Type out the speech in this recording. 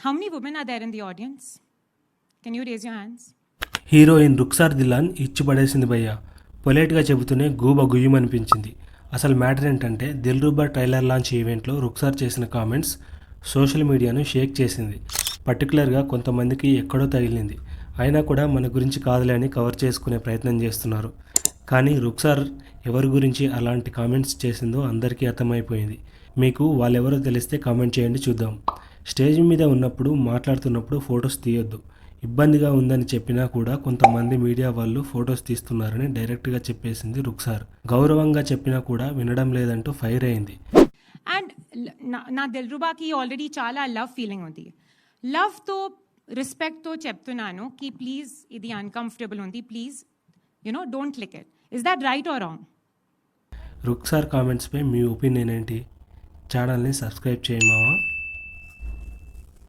How many women are there in the audience? Can you raise your hands? Heroine Rukshar Dhillon ఇచ్చి పడేసింది భయ్య. పొలైట్గా చెబుతూనే గూబ గుయ్యమనిపించింది. అసలు మ్యాటర్ ఏంటంటే దిల్రుబా ట్రైలర్ లాంచ్ ఈవెంట్లో రుక్సార్ చేసిన కామెంట్స్ సోషల్ మీడియాను షేక్ చేసింది. పర్టికులర్గా కొంతమందికి ఎక్కడో తగిలింది. అయినా కూడా మన గురించి కాదులే అని కవర్ చేసుకునే ప్రయత్నం చేస్తున్నారు. కానీ రుక్సార్ ఎవరి గురించి అలాంటి కామెంట్స్ చేసిందో అందరికీ అర్థమైపోయింది. మీకు వాళ్ళెవరో తెలిస్తే కామెంట్ చేయండి చూద్దాం. స్టేజ్ మీద ఉన్నప్పుడు మాట్లాడుతున్నప్పుడు ఫొటోస్ తీయొద్దు. ఇబ్బందిగా ఉందని చెప్పినా కూడా కొంతమంది మీడియా వాళ్ళు ఫొటోస్ తీస్తున్నారని డైరెక్ట్గా చెప్పేసింది రుక్సార్. గౌరవంగా చెప్పినా కూడా వినడం లేదంటూ ఫైర్ అయింది. అండ్ నా దిల్రుబాకి ఆల్రెడీ చాలా లవ్ ఫీలింగ్ ఉంది. లవ్తో రెస్పెక్ట్తో చెప్తున్నాను కి ప్లీజ్ ఇది అన్కంఫర్టబుల్ ఉంది, please don't click it. Is that right or wrong? Rukshar కామెంట్స్పై మీ ఒపీనియన్ ఏంటి? ఛానల్ని సబ్స్క్రైబ్ చేయండి మావా.